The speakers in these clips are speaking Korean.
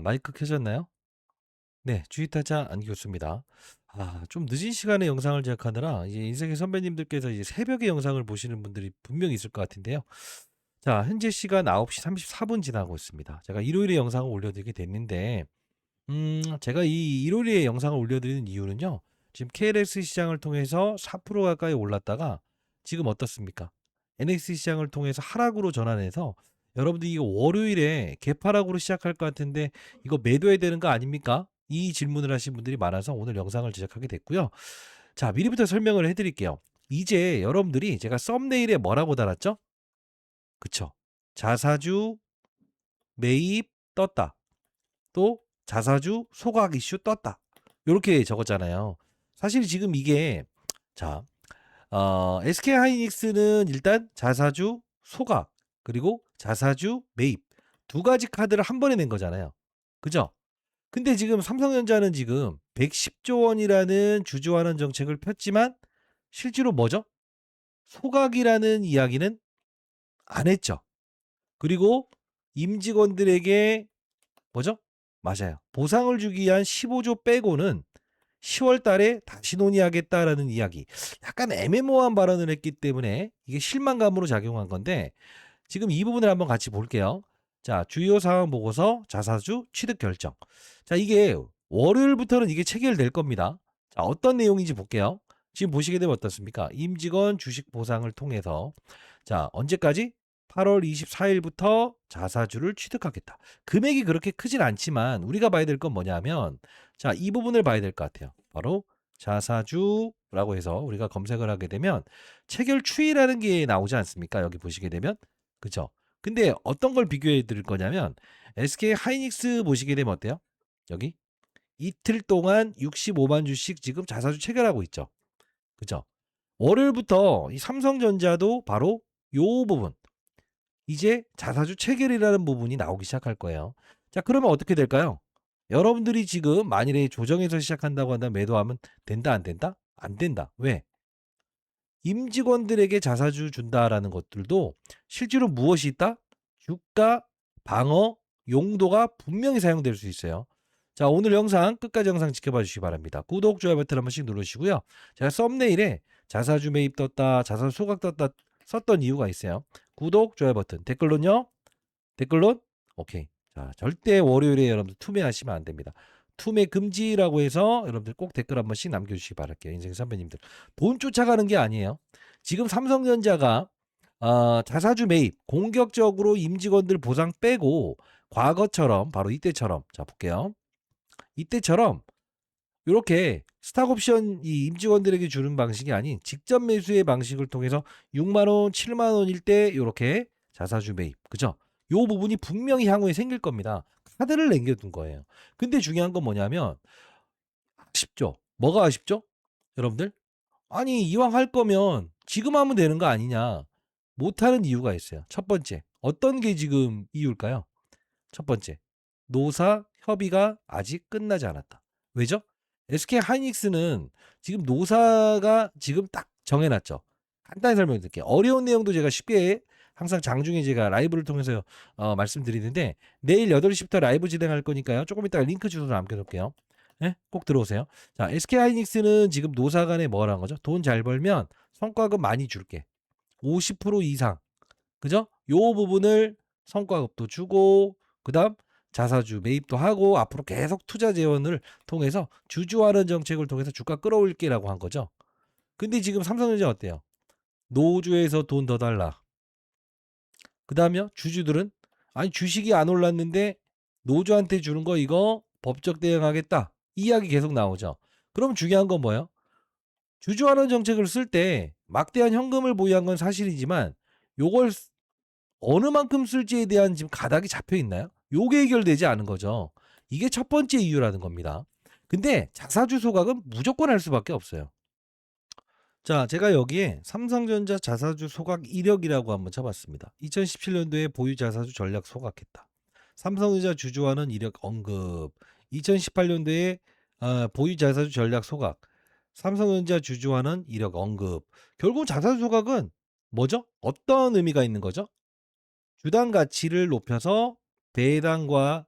마이크 켜졌나요? 네, 주식타자 안기였습니다. 좀 늦은 시간에 영상을 제작하느라 이제 인생의 선배님들께서 이제 새벽에 영상을 보시는 분들이 분명히 있을 것 같은데요. 자, 현재 시간 9시 34분 지나고 있습니다. 제가 일요일에 영상을 올려드리게 됐는데, 제가 이 일요일에 영상을 올려드리는 이유는요. 지금 KLX 시장을 통해서 4% 가까이 올랐다가 지금 어떻습니까? NX 시장을 통해서 하락으로 전환해서 여러분들 이거 월요일에 개파락으로 시작할 것 같은데 이거 매도해야 되는 거 아닙니까? 이 질문을 하신 분들이 많아서 오늘 영상을 제작하게 됐고요. 자, 미리부터 설명을 해드릴게요. 이제 여러분들이 제가 썸네일에 뭐라고 달았죠? 그쵸? 자사주 매입 떴다. 또 자사주 소각 이슈 떴다. 요렇게 적었잖아요. 사실 지금 이게 자, SK 하이닉스는 일단 자사주 소각 그리고 자사주 매입 두 가지 카드를 한 번에 낸 거잖아요. 그죠? 근데 지금 삼성전자는 지금 110조 원이라는 주주환원 정책을 폈지만 실제로 뭐죠? 소각이라는 이야기는 안 했죠. 그리고 임직원들에게 뭐죠? 맞아요. 보상을 주기 위한 15조 빼고는 10월 달에 다시 논의하겠다라는 이야기. 약간 애매모호한 발언을 했기 때문에 이게 실망감으로 작용한 건데 지금 이 부분을 한번 같이 볼게요. 자, 주요 사항 보고서 자사주 취득 결정. 자, 이게 월요일부터는 이게 체결될 겁니다. 자, 어떤 내용인지 볼게요. 지금 보시게 되면 어떻습니까? 임직원 주식 보상을 통해서 자, 언제까지? 8월 24일부터 자사주를 취득하겠다. 금액이 그렇게 크진 않지만 우리가 봐야 될 건 뭐냐면 자, 이 부분을 봐야 될 것 같아요. 바로 자사주라고 해서 우리가 검색을 하게 되면 체결 추이라는 게 나오지 않습니까? 여기 보시게 되면 그죠? 근데 어떤 걸 비교해 드릴 거냐면 SK 하이닉스 보시게 되면 어때요? 여기 이틀 동안 65만 주씩 지금 자사주 체결하고 있죠. 그죠? 월요일부터 이 삼성전자도 바로 요 부분 이제 자사주 체결이라는 부분이 나오기 시작할 거예요. 자, 그러면 어떻게 될까요? 여러분들이 지금 만일에 조정에서 시작한다고 한다면 매도하면 된다, 안 된다? 안 된다. 왜? 임직원들에게 자사주 준다라는 것들도 실제로 무엇이 있다? 주가 방어 용도가 분명히 사용될 수 있어요. 자, 오늘 영상 끝까지 영상 지켜봐 주시기 바랍니다. 구독, 좋아요 버튼 한 번씩 누르시고요. 제가 썸네일에 자사주 매입 떴다, 자사주 소각 떴다 썼던 이유가 있어요. 구독, 좋아요 버튼, 댓글론요. 댓글론 오케이. 자, 절대 월요일에 여러분들 투매하시면 안 됩니다. 투매 금지라고 해서 여러분들 꼭 댓글 한 번씩 남겨주시기 바랄게요. 인생 선배님들. 돈 쫓아가는 게 아니에요. 지금 삼성전자가 자사주 매입 공격적으로 임직원들 보상 빼고 과거처럼 바로 이때처럼 자 볼게요. 이때처럼 이렇게 스탁옵션 이 임직원들에게 주는 방식이 아닌 직접 매수의 방식을 통해서 6만 원, 7만 원일 때 이렇게 자사주 매입. 그죠? 요 부분이 분명히 향후에 생길 겁니다. 카드를 남겨둔 거예요. 근데 중요한 건 뭐냐면 아쉽죠. 뭐가 아쉽죠? 여러분들? 아니 이왕 할 거면 지금 하면 되는 거 아니냐. 못하는 이유가 있어요. 첫 번째. 어떤 게 지금 이유일까요? 첫 번째. 노사 협의가 아직 끝나지 않았다. 왜죠? SK 하이닉스는 지금 노사가 지금 딱 정해놨죠. 간단히 설명드릴게요. 어려운 내용도 제가 쉽게 항상 장중에 제가 라이브를 통해서 말씀드리는데 내일 8시부터 라이브 진행할 거니까요. 조금 이따가 링크 주소 남겨놓을게요. 네? 꼭 들어오세요. 자, SK 하이닉스는 지금 노사 간에 뭐라는 거죠? 돈 잘 벌면 성과급 많이 줄게. 50% 이상. 그죠? 요 부분을 성과급도 주고 그다음 자사주 매입도 하고 앞으로 계속 투자 재원을 통해서 주주환원 정책을 통해서 주가 끌어올게라고 한 거죠. 근데 지금 삼성전자 어때요? 노조에서 돈 더 달라. 그다음에요. 주주들은 아니 주식이 안 올랐는데 노조한테 주는 거 이거 법적 대응하겠다. 이 이야기 계속 나오죠. 그럼 중요한 건 뭐예요? 주주환원 정책을 쓸 때 막대한 현금을 보유한 건 사실이지만 요걸 어느 만큼 쓸지에 대한 지금 가닥이 잡혀 있나요? 요게 해결되지 않은 거죠. 이게 첫 번째 이유라는 겁니다. 근데 자사주 소각은 무조건 할 수밖에 없어요. 자, 제가 여기에 삼성전자 자사주 소각 이력이라고 한번 쳐봤습니다. 2017년도에 보유 자사주 전략 소각했다. 삼성전자 주주와는 이력 언급. 2018년도에 보유 자사주 전략 소각. 삼성전자 주주와는 이력 언급. 결국 자사주 소각은 뭐죠? 어떤 의미가 있는 거죠? 주당 가치를 높여서 배당과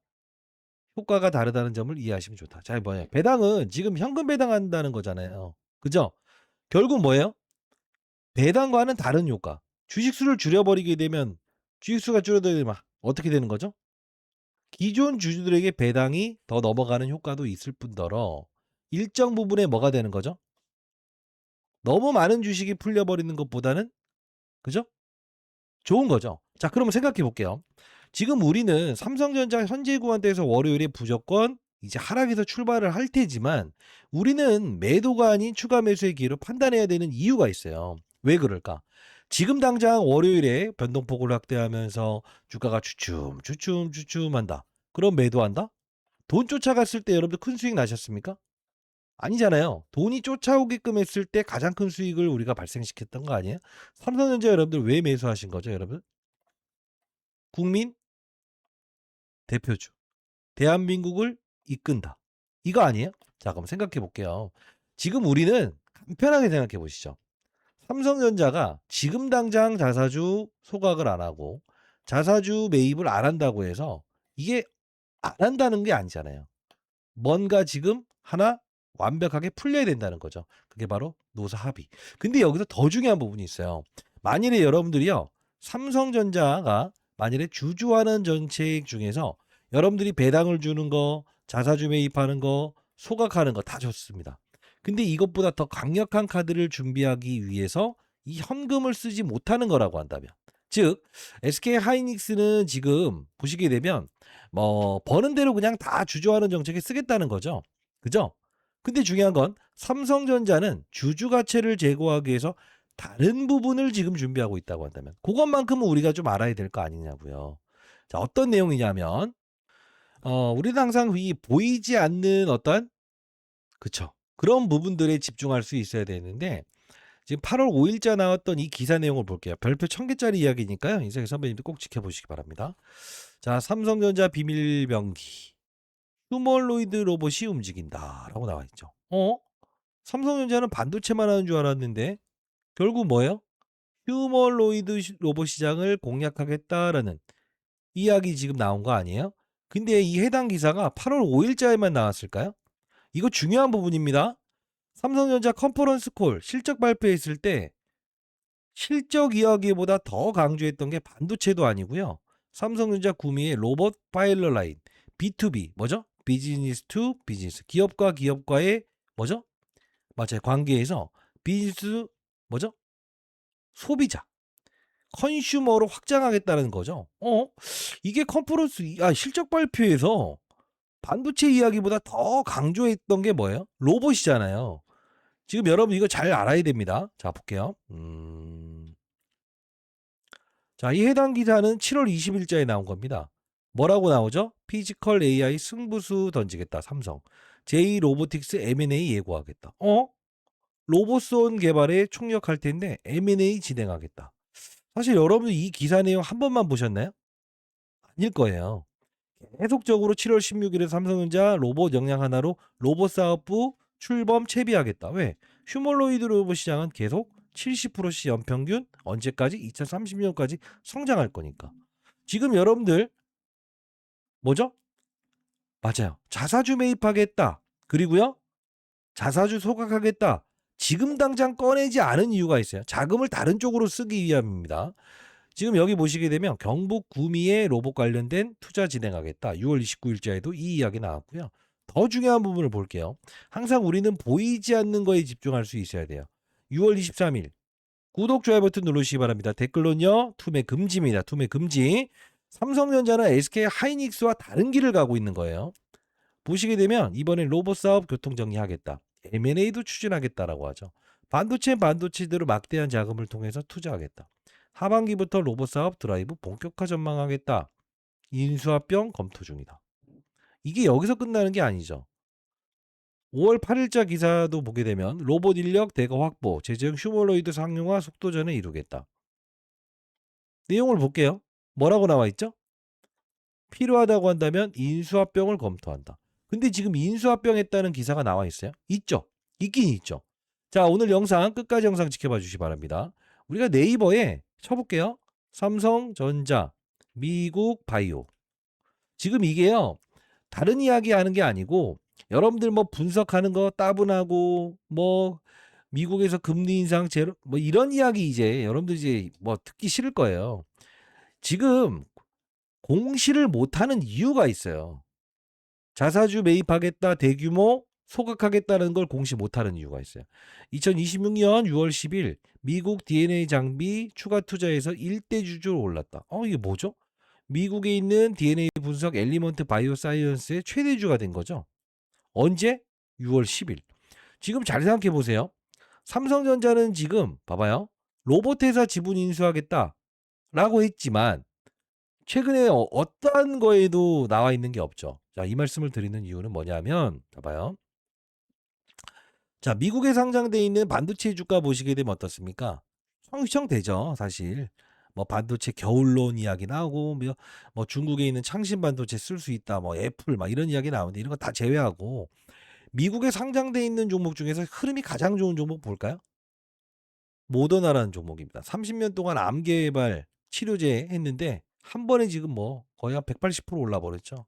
효과가 다르다는 점을 이해하시면 좋다. 자, 뭐예요? 배당은 지금 현금 배당한다는 거잖아요. 그죠? 결국 뭐예요? 배당과는 다른 효과. 주식수를 줄여버리게 되면 주식수가 줄어들면 어떻게 되는 거죠? 기존 주주들에게 배당이 더 넘어가는 효과도 있을 뿐더러 일정 부분에 뭐가 되는 거죠? 너무 많은 주식이 풀려버리는 것보다는 그죠? 좋은 거죠. 자, 그러면 생각해 볼게요. 지금 우리는 삼성전자 현재 구간대에서 월요일에 무조건 이제 하락에서 출발을 할 테지만 우리는 매도가 아닌 추가 매수의 기회로 판단해야 되는 이유가 있어요. 왜 그럴까? 지금 당장 월요일에 변동폭을 확대하면서 주가가 주춤한다. 그럼 매도한다? 돈 쫓아갔을 때 여러분들 큰 수익 나셨습니까? 아니잖아요. 돈이 쫓아오게끔 했을 때 가장 큰 수익을 우리가 발생시켰던 거 아니에요? 삼성전자 여러분들 왜 매수하신 거죠, 여러분? 국민 대표주. 대한민국을 이끈다. 이거 아니에요? 자, 그럼 생각해 볼게요. 지금 우리는 간편하게 생각해 보시죠. 삼성전자가 지금 당장 자사주 소각을 안 하고 자사주 매입을 안 한다고 해서 이게 안 한다는 게 아니잖아요. 뭔가 지금 하나 완벽하게 풀려야 된다는 거죠. 그게 바로 노사 합의. 근데 여기서 더 중요한 부분이 있어요. 만일에 여러분들이요, 삼성전자가 만일에 주주하는 정책 중에서 여러분들이 배당을 주는 거, 자사주 매입하는 거, 소각하는 거 다 좋습니다. 근데 이것보다 더 강력한 카드를 준비하기 위해서 이 현금을 쓰지 못하는 거라고 한다면, 즉 SK 하이닉스는 지금 보시게 되면 뭐 버는 대로 그냥 다 주주하는 정책에 쓰겠다는 거죠. 그죠? 근데 중요한 건 삼성전자는 주주 가치를 제고하기 위해서 다른 부분을 지금 준비하고 있다고 한다면 그것만큼은 우리가 좀 알아야 될 거 아니냐고요. 자, 어떤 내용이냐면 우리는 항상 이 보이지 않는 어떤 그쵸. 그런 부분들에 집중할 수 있어야 되는데 지금 8월 5일자 나왔던 이 기사 내용을 볼게요. 별표 1000개짜리 이야기니까요. 인생 선배님들 꼭 지켜보시기 바랍니다. 자, 삼성전자 비밀 병기. 휴머노이드 로봇이 움직인다라고 나와 있죠. 삼성전자는 반도체만 하는 줄 알았는데 결국 뭐예요? 휴머노이드 로봇 시장을 공략하겠다라는 이야기 지금 나온 거 아니에요? 근데 이 해당 기사가 8월 5일자에만 나왔을까요? 이거 중요한 부분입니다. 삼성전자 컨퍼런스 콜 실적 발표했을 때 실적 이야기보다 더 강조했던 게 반도체도 아니고요. 삼성전자 구미의 로봇 파일럿 라인 B2B 뭐죠? 비즈니스 투 비즈니스 기업과 기업과의 뭐죠? 맞아요. 관계에서 비즈니스 뭐죠? 소비자 컨슈머로 확장하겠다는 거죠. 이게 컨퍼런스 실적 발표에서 반도체 이야기보다 더 강조했던 게 뭐예요? 로봇이잖아요. 지금 여러분 이거 잘 알아야 됩니다. 자, 볼게요. 자, 이 해당 기사는 7월 20일자에 나온 겁니다. 뭐라고 나오죠? 피지컬 AI 승부수 던지겠다. 삼성. J 로보틱스 M&A 예고하겠다. 로봇손 개발에 총력할 텐데 M&A 진행하겠다. 사실 여러분 이 기사 내용 한 번만 보셨나요? 아닐 거예요. 계속적으로 7월 16일에 삼성전자 로봇 역량 하나로 로봇 사업부 출범 채비하겠다. 왜? 휴머노이드 로봇 시장은 계속 70%씩 연평균 언제까지? 2030년까지 성장할 거니까. 지금 여러분들 뭐죠? 맞아요. 자사주 매입하겠다. 그리고요. 자사주 소각하겠다. 지금 당장 꺼내지 않은 이유가 있어요. 자금을 다른 쪽으로 쓰기 위함입니다. 지금 여기 보시게 되면 경북 구미에 로봇 관련된 투자 진행하겠다. 6월 29일자에도 이 이야기 나왔고요. 더 중요한 부분을 볼게요. 항상 우리는 보이지 않는 거에 집중할 수 있어야 돼요. 6월 23일 구독, 좋아요 버튼 누르시기 바랍니다. 댓글론요. 투매 금지입니다. 투매 금지. 삼성전자는 SK 하이닉스와 다른 길을 가고 있는 거예요. 보시게 되면 이번에 로봇 사업 교통 정리하겠다. M&A도 추진하겠다라고 하죠. 반도체대로 막대한 자금을 통해서 투자하겠다. 하반기부터 로봇 사업 드라이브 본격화 전망하겠다. 인수합병 검토 중이다. 이게 여기서 끝나는 게 아니죠. 5월 8일자 기사도 보게 되면 로봇 인력 대거 확보, 재정 휴머노이드 상용화 속도전에 이루겠다. 내용을 볼게요. 뭐라고 나와 있죠? 필요하다고 한다면 인수합병을 검토한다. 근데 지금 인수합병했다는 기사가 나와 있어요? 있죠. 있긴 있죠. 자, 오늘 영상 끝까지 영상 지켜봐 주시기 바랍니다. 우리가 네이버에 쳐볼게요. 삼성전자, 미국 바이오. 지금 이게요. 다른 이야기 하는 게 아니고 여러분들 뭐 분석하는 거 따분하고 뭐 미국에서 금리 인상 제로 뭐 이런 이야기 이제 여러분들 이제 뭐 듣기 싫을 거예요. 지금 공시를 못 하는 이유가 있어요. 자사주 매입하겠다, 대규모 소각하겠다는 걸 공시 못 하는 이유가 있어요. 2026년 6월 10일 미국 DNA 장비 추가 투자에서 일대 주주로 올랐다. 이게 뭐죠? 미국에 있는 DNA 분석 엘리먼트 바이오 사이언스의 최대주가 된 거죠. 언제? 6월 10일. 지금 잘 생각해 보세요. 삼성전자는 지금 봐봐요. 로봇 회사 지분 인수하겠다라고 했지만 최근에 어떠한 거에도 나와 있는 게 없죠. 자, 이 말씀을 드리는 이유는 뭐냐면 봐봐요. 자, 미국에 상장돼 있는 반도체 주가 보시게 되면 어떻습니까? 형성되죠, 사실. 뭐 반도체 겨울론 이야기 나오고 뭐 중국에 있는 창신 반도체 쓸 수 있다. 뭐 애플 막 이런 이야기 나오는데 이런 거 다 제외하고 미국에 상장돼 있는 종목 중에서 흐름이 가장 좋은 종목 볼까요? 모더나라는 종목입니다. 30년 동안 암 개발 치료제 했는데 한 번에 지금 뭐 거의 한 180% 올라 버렸죠.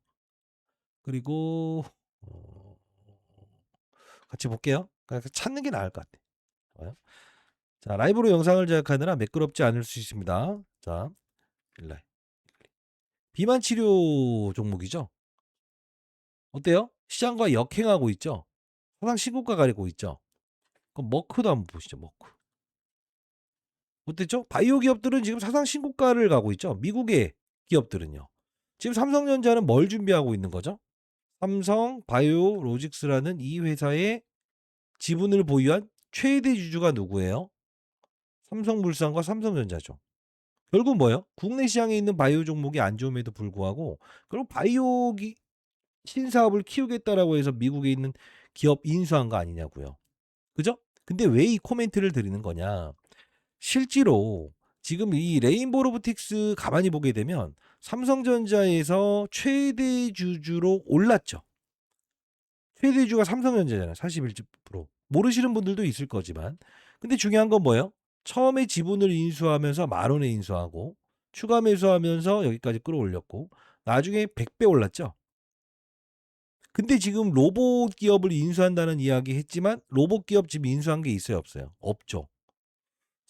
그리고 어, 같이 볼게요. 그냥 찾는 게 나을 것 같아. 봐요. 자, 라이브로 영상을 제작하느라 매끄럽지 않을 수 있습니다. 자, 일라이. 비만 치료 종목이죠. 어때요? 시장과 역행하고 있죠. 사상 신고가 가리고 있죠. 그럼 머크도 한번 보시죠. 머크. 어땠죠? 바이오 기업들은 지금 사상 신고가를 가고 있죠. 미국의 기업들은요. 지금 삼성전자는 뭘 준비하고 있는 거죠? 삼성 바이오로직스라는 이 회사의 지분을 보유한 최대 주주가 누구예요? 삼성물산과 삼성전자죠. 결국 뭐예요? 국내 시장에 있는 바이오 종목이 안 좋음에도 불구하고 그럼 바이오 신사업을 키우겠다라고 해서 미국에 있는 기업 인수한 거 아니냐고요. 그죠? 근데 왜 이 코멘트를 드리는 거냐? 실제로 지금 이 레인보우 로보틱스 가만히 보게 되면 삼성전자에서 최대 주주로 올랐죠. 최대 주주가 삼성전자잖아요. 41%. 모르시는 분들도 있을 거지만. 근데 중요한 건 뭐예요? 처음에 지분을 인수하면서 10,000원에 인수하고 추가 매수하면서 여기까지 끌어올렸고 나중에 100배 올랐죠. 근데 지금 로봇 기업을 인수한다는 이야기 했지만 로봇 기업 지금 인수한 게 있어요, 없어요? 없죠.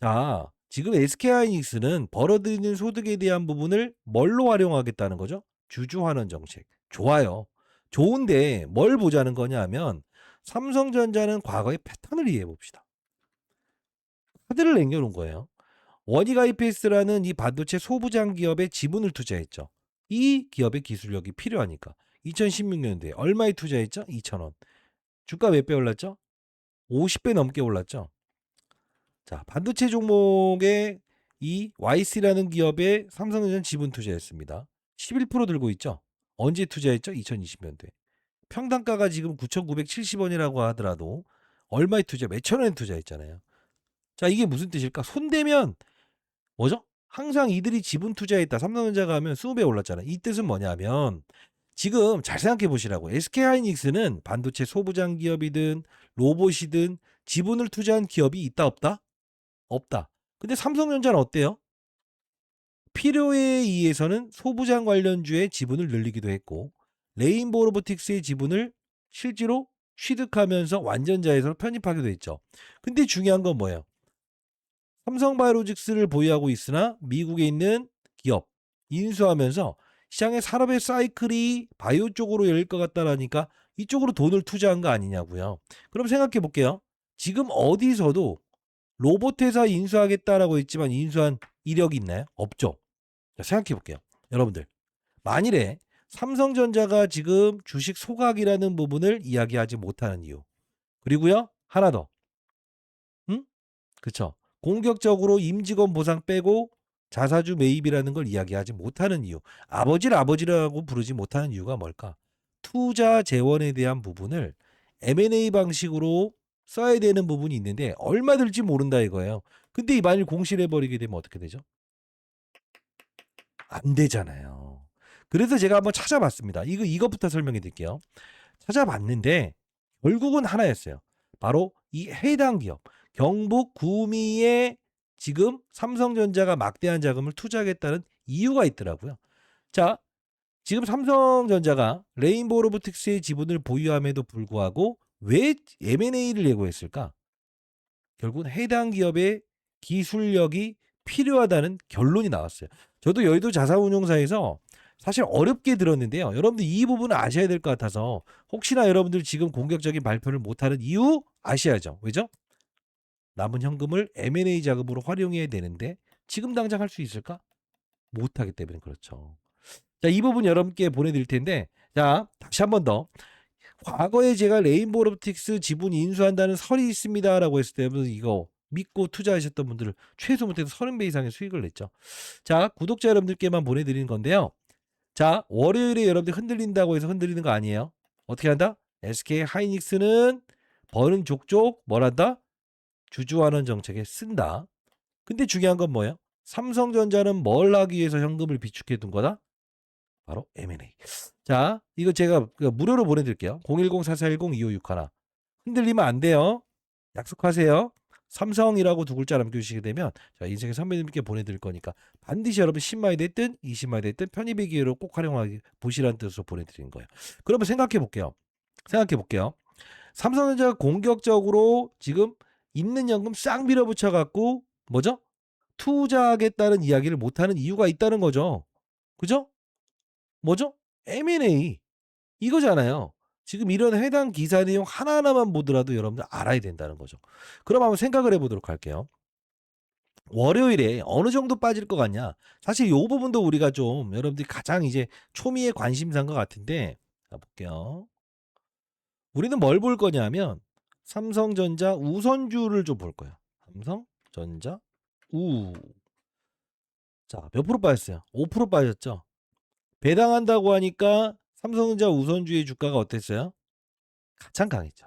자, 지금 SK하이닉스는 벌어들이는 소득에 대한 부분을 뭘로 활용하겠다는 거죠? 주주환원 정책. 좋아요. 좋은데 뭘 보자는 거냐 하면 삼성전자는 과거의 패턴을 이해해 봅시다. 카드를 남겨놓은 거예요. 원익 IPS라는 이 반도체 소부장 기업에 지분을 투자했죠. 이 기업의 기술력이 필요하니까. 2016년도에 얼마에 투자했죠? 2,000원. 주가 몇 배 올랐죠? 50배 넘게 올랐죠. 자, 반도체 종목에 이 YC라는 기업에 삼성전자 지분 투자했습니다. 11% 들고 있죠. 언제 투자했죠? 2020년도에. 평당가가 지금 9,970원이라고 하더라도 얼마에 투자? 몇천 원에 투자했잖아요. 자, 이게 무슨 뜻일까? 손대면 뭐죠? 항상 이들이 지분 투자했다. 삼성전자가 하면 20배 올랐잖아요. 이 뜻은 뭐냐면 지금 잘 생각해 보시라고. SK하이닉스는 반도체 소부장 기업이든 로봇이든 지분을 투자한 기업이 있다 없다? 없다. 근데 삼성전자는 어때요? 필요에 의해서는 소부장 관련주의 지분을 늘리기도 했고 레인보우 로보틱스의 지분을 실제로 취득하면서 완전자회사로 편입하기도 했죠. 근데 중요한 건 뭐예요? 삼성바이오로직스를 보유하고 있으나 미국에 있는 기업 인수하면서 시장의 산업의 사이클이 바이오 쪽으로 열릴 것 같다라니까 이쪽으로 돈을 투자한 거 아니냐고요. 그럼 생각해 볼게요. 지금 어디서도 로봇 회사 인수하겠다라고 했지만 인수한 이력이 있나요? 없죠. 자, 생각해 볼게요. 여러분들. 만일에 삼성전자가 지금 주식 소각이라는 부분을 이야기하지 못하는 이유. 그리고요. 하나 더. 응? 그쵸. 공격적으로 임직원 보상 빼고 자사주 매입이라는 걸 이야기하지 못하는 이유. 아버지를 아버지라고 부르지 못하는 이유가 뭘까? 투자 재원에 대한 부분을 M&A 방식으로 써야 되는 부분이 있는데 얼마 들지 모른다 이거예요. 근데 만일 공시를 해버리게 되면 어떻게 되죠? 안 되잖아요. 그래서 제가 한번 찾아봤습니다. 이것부터 설명해 드릴게요. 찾아봤는데 결국은 하나였어요. 바로 이 해당 기업 경북 구미에 지금 삼성전자가 막대한 자금을 투자하겠다는 이유가 있더라고요. 자, 지금 삼성전자가 레인보우 로보틱스의 지분을 보유함에도 불구하고 왜 M&A를 예고했을까? 결국은 해당 기업의 기술력이 필요하다는 결론이 나왔어요. 저도 여의도 자산운용사에서 사실 어렵게 들었는데요. 여러분들 이 부분을 아셔야 될 것 같아서 혹시나 여러분들 지금 공격적인 발표를 못하는 이유 아셔야죠. 왜죠? 남은 현금을 M&A 자금으로 활용해야 되는데 지금 당장 할 수 있을까? 못하기 때문에 그렇죠. 자, 이 부분 여러분께 보내드릴 텐데, 자, 다시 한 번 더. 과거에 제가 레인보우 로보틱스 지분 인수한다는 설이 있습니다라고 했을 때 여러분 이거 믿고 투자하셨던 분들은 최소 못해도 30배 이상의 수익을 냈죠. 자, 구독자 여러분들께만 보내드리는 건데요. 자, 월요일에 여러분들 흔들린다고 해서 흔들리는 거 아니에요. 어떻게 한다? SK 하이닉스는 버는 족족 뭘한다? 주주환원 정책에 쓴다. 근데 중요한 건 뭐예요? 삼성전자는 뭘 하기 위해서 현금을 비축해 둔 거다? 바로 M&A. 자, 이거 제가 무료로 보내드릴게요. 010-4410-2561. 흔들리면 안 돼요. 약속하세요. 삼성이라고 두 글자 남겨주시게 되면 자, 인생의 선배님께 보내드릴 거니까 반드시 여러분 10만이 됐든 20만이 됐든 편입의 기회로 꼭 활용하기 보시라는 뜻으로 보내드리는 거예요. 그러면 생각해 볼게요. 삼성전자가 공격적으로 지금 있는 연금 싹 밀어붙여 갖고 뭐죠? 투자하겠다는 이야기를 못하는 이유가 있다는 거죠. 그죠? 뭐죠? M&A 이거잖아요. 지금 이런 해당 기사 내용 하나하나만 보더라도 여러분들 알아야 된다는 거죠. 그럼 한번 생각을 해보도록 할게요. 월요일에 어느 정도 빠질 것 같냐? 사실 이 부분도 우리가 좀 여러분들이 가장 이제 초미의 관심사인 것 같은데 자 볼게요. 우리는 뭘 볼 거냐면 삼성전자 우선주를 좀 볼 거예요. 삼성전자 우. 자, 몇 프로 빠졌어요? 5% 빠졌죠? 배당한다고 하니까 삼성전자 우선주의 주가가 어땠어요? 가장 강했죠.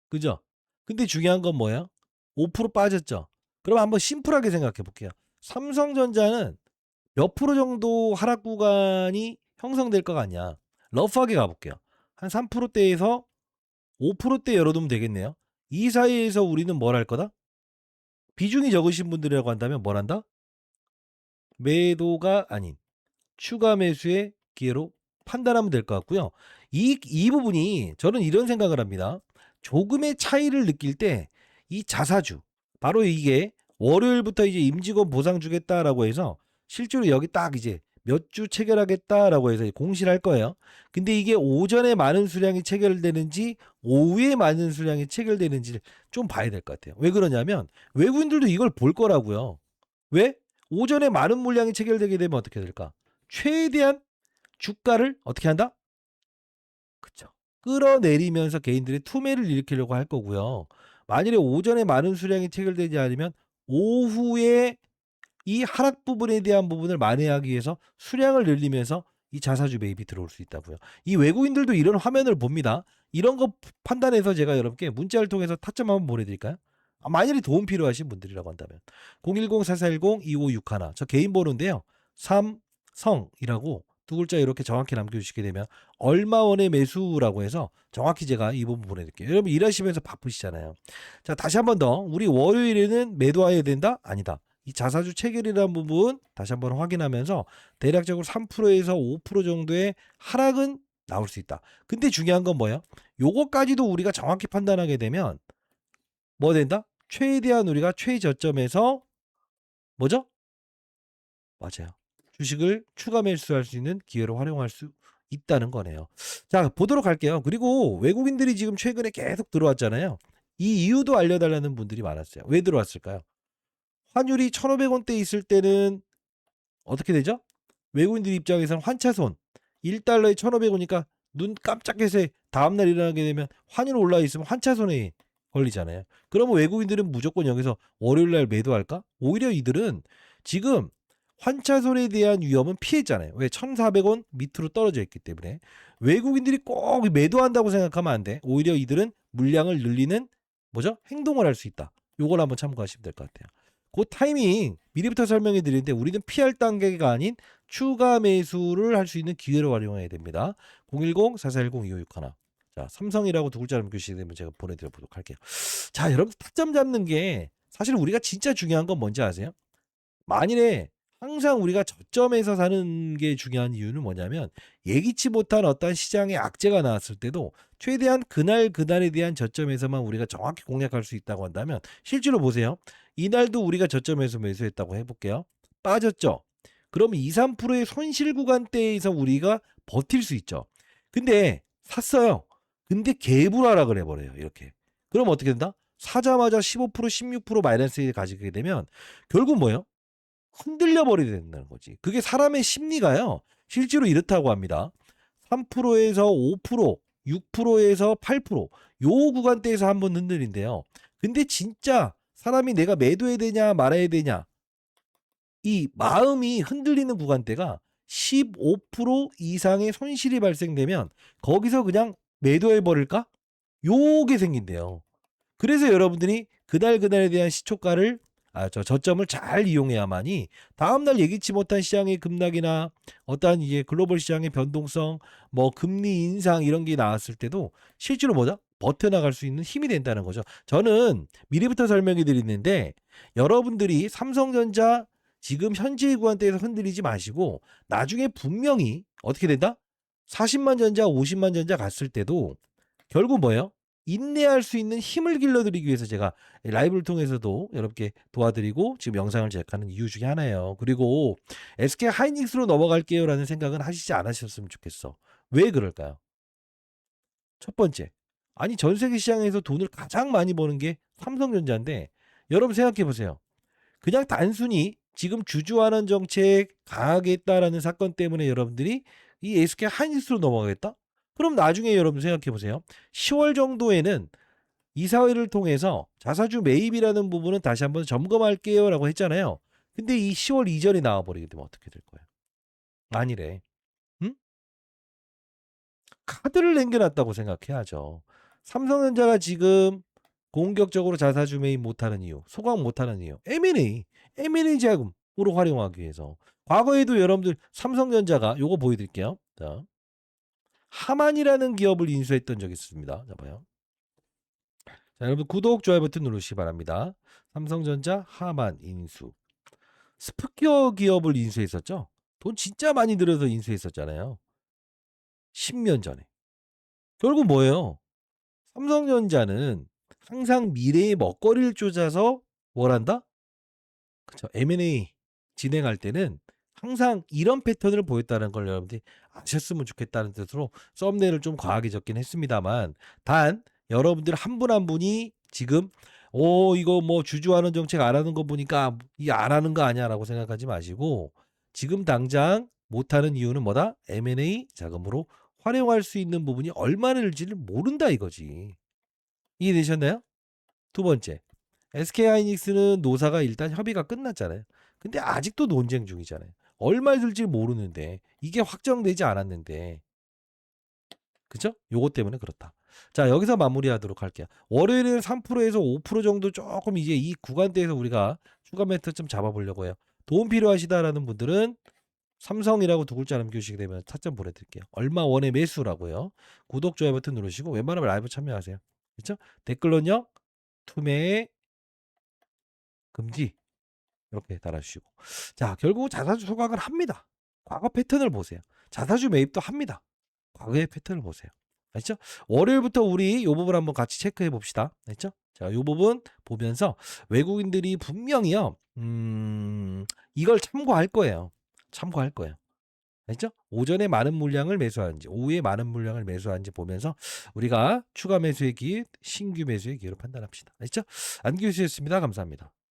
그죠? 근데 중요한 건 뭐예요? 5% 빠졌죠. 그럼 한번 심플하게 생각해 볼게요. 삼성전자는 몇 프로 정도 하락 구간이 형성될 것 같냐? 러프하게 가볼게요. 한 3%대에서 5%대 열어두면 되겠네요. 이 사이에서 우리는 뭘 할 거다? 비중이 적으신 분들이라고 한다면 뭘 한다? 매도가 아닌 추가 매수의 기회로 판단하면 될 것 같고요. 이 부분이 저는 이런 생각을 합니다. 조금의 차이를 느낄 때 이 자사주 바로 이게 월요일부터 이제 임직원 보상 주겠다라고 해서 실제로 여기 딱 이제 몇 주 체결하겠다라고 해서 공시를 할 거예요. 근데 이게 오전에 많은 수량이 체결되는지 오후에 많은 수량이 체결되는지를 좀 봐야 될 것 같아요. 왜 그러냐면 외국인들도 이걸 볼 거라고요. 왜? 오전에 많은 물량이 체결되게 되면 어떻게 될까? 최대한 주가를 어떻게 한다? 그쵸. 끌어내리면서 개인들의 투매를 일으키려고 할 거고요. 만일에 오전에 많은 수량이 체결되지 않으면 오후에 이 하락 부분에 대한 부분을 만회하기 위해서 수량을 늘리면서 이 자사주 매입이 들어올 수 있다고요. 이 외국인들도 이런 화면을 봅니다. 이런 거 판단해서 제가 여러분께 문자를 통해서 타점 한번 보내드릴까요? 만일에 도움 필요하신 분들이라고 한다면 010-4410-2561 저 개인 번호인데요. 삼성이라고 두 글자 이렇게 정확히 남겨주시게 되면 얼마 원의 매수라고 해서 정확히 제가 이 부분 보내드릴게요. 여러분 일하시면서 바쁘시잖아요. 자, 다시 한 번 더 우리 월요일에는 매도해야 된다? 아니다. 이 자사주 체결이라는 부분 다시 한번 확인하면서 대략적으로 3%에서 5% 정도의 하락은 나올 수 있다. 근데 중요한 건 뭐예요? 요거까지도 우리가 정확히 판단하게 되면 뭐 된다? 최대한 우리가 최저점에서 뭐죠? 맞아요. 주식을 추가 매수할 수 있는 기회로 활용할 수 있다는 거네요. 자, 보도록 할게요. 그리고 외국인들이 지금 최근에 계속 들어왔잖아요. 이 이유도 알려달라는 분들이 많았어요. 왜 들어왔을까요? 환율이 1,500원대 있을 때는 어떻게 되죠? 외국인들 입장에서는 환차손 1달러에 1,500원이니까 눈 깜짝해서 다음날 일어나게 되면 환율 올라 있으면 환차손에 걸리잖아요. 그러면 외국인들은 무조건 여기서 월요일날 매도할까? 오히려 이들은 지금 환차손에 대한 위험은 피했잖아요. 왜? 1,400원 밑으로 떨어져 있기 때문에 외국인들이 꼭 매도한다고 생각하면 안 돼. 오히려 이들은 물량을 늘리는 뭐죠? 행동을 할 수 있다. 요걸 한번 참고하시면 될 것 같아요. 그 타이밍 미리부터 설명해 드리는데 우리는 피할 단계가 아닌 추가 매수를 할 수 있는 기회로 활용해야 됩니다. 010-4410-2561 자, 삼성이라고 두 글자 남겨주시게 되면 제가 보내드려 보도록 할게요. 자, 여러분 타점 잡는 게 사실 우리가 진짜 중요한 건 뭔지 아세요? 만일에 항상 우리가 저점에서 사는 게 중요한 이유는 뭐냐면 예기치 못한 어떤 시장의 악재가 나왔을 때도 최대한 그날에 대한 저점에서만 우리가 정확히 공략할 수 있다고 한다면 실제로 보세요. 이날도 우리가 저점에서 매수했다고 해볼게요. 빠졌죠. 그럼 2, 3%의 손실 구간대에서 우리가 버틸 수 있죠. 근데 샀어요. 근데 개불하락을 해버려요. 이렇게. 그럼 어떻게 된다? 사자마자 15%, 16% 마이너스에 가지게 되면 결국 뭐예요? 흔들려 버리게 된다는 거지. 그게 사람의 심리가요. 실제로 이렇다고 합니다. 3%에서 5%, 6%에서 8%, 요 구간대에서 한번 흔들린대요. 근데 진짜 사람이 내가 매도해야 되냐 말아야 되냐 이 마음이 흔들리는 구간대가 15% 이상의 손실이 발생되면 거기서 그냥 매도해 버릴까? 요게 생긴대요. 그래서 여러분들이 그날에 대한 시초가를 저점을 잘 이용해야만이 다음날 예기치 못한 시장의 급락이나 어떠한 이제 글로벌 시장의 변동성, 뭐 금리 인상 이런 게 나왔을 때도 실제로 뭐다? 버텨나갈 수 있는 힘이 된다는 거죠. 저는 미리부터 설명해 드리는데 여러분들이 삼성전자 지금 현재의 구간대에서 흔들리지 마시고 나중에 분명히 어떻게 된다? 40만 전자, 50만 전자 갔을 때도 결국 뭐예요? 인내할 수 있는 힘을 길러드리기 위해서 제가 라이브를 통해서도 여러분께 도와드리고 지금 영상을 제작하는 이유 중에 하나예요. 그리고 SK 하이닉스로 넘어갈게요라는 생각은 하시지 않으셨으면 좋겠어. 왜 그럴까요? 첫 번째, 아니 전 세계 시장에서 돈을 가장 많이 버는 게 삼성전자인데 여러분 생각해 보세요. 그냥 단순히 지금 주주환원 정책 강하게 했다라는 사건 때문에 여러분들이 이 SK 하이닉스로 넘어가겠다? 그럼 나중에 여러분 생각해 보세요. 10월 정도에는 이사회를 통해서 자사주 매입이라는 부분은 다시 한번 점검할게요라고 했잖아요. 근데 이 10월 이전에 나와버리게 되면 어떻게 될 거예요? 아니래. 응? 카드를 남겨놨다고 생각해야죠. 삼성전자가 지금 공격적으로 자사주 매입 못하는 이유, 소강 못하는 이유, M&A 자금으로 활용하기 위해서. 과거에도 여러분들 삼성전자가 요거 보여드릴게요. 자, 하만이라는 기업을 인수했던 적이 있습니다. 자, 봐요. 자, 여러분 구독, 좋아요 버튼 누르시기 바랍니다. 삼성전자 하만 인수. 스프키어 기업을 인수했었죠. 돈 진짜 많이 들여서 인수했었잖아요. 10년 전에. 결국 뭐예요? 삼성전자는 항상 미래의 먹거리를 쫓아서 뭘 한다? 그쵸. M&A 진행할 때는 항상 이런 패턴을 보였다는 걸 여러분들이 아셨으면 좋겠다는 뜻으로 썸네일을 좀 과하게 적긴 했습니다만 단 여러분들 한 분 한 분이 지금 이거 뭐 주주하는 정책 안 하는 거 보니까 이 안 하는 거 아니야라고 생각하지 마시고 지금 당장 못하는 이유는 뭐다? M&A 자금으로 활용할 수 있는 부분이 얼마나일지를 모른다 이거지. 이해되셨나요? 두 번째, SK하이닉스는 노사가 일단 협의가 끝났잖아요. 근데 아직도 논쟁 중이잖아요. 얼마 들지 모르는데 이게 확정되지 않았는데 그죠? 요것 때문에 그렇다. 자, 여기서 마무리하도록 할게요. 월요일에는 3%에서 5% 정도 조금 이제 이 구간대에서 우리가 추가 매트 좀 잡아보려고 해요. 도움 필요하시다라는 분들은 삼성이라고 두 글자 남겨주시게 되면 타점 보내드릴게요. 얼마 원의 매수라고요. 구독, 좋아요 버튼 누르시고 웬만하면 라이브 참여하세요. 그렇죠? 댓글로는요. 투매 금지 이렇게 달아주시고 자 결국 자사주 소각을 합니다. 과거 패턴을 보세요. 자사주 매입도 합니다. 과거의 패턴을 보세요. 알죠? 월요일부터 우리 이 부분 한번 같이 체크해 봅시다. 알죠? 자, 이 부분 보면서 외국인들이 분명히요. 이걸 참고할 거예요. 참고할 거예요. 알죠? 오전에 많은 물량을 매수하는지 오후에 많은 물량을 매수하는지 보면서 우리가 추가 매수의 기회, 신규 매수의 기회로 판단합시다. 알죠? 안기우수였습니다. 감사합니다.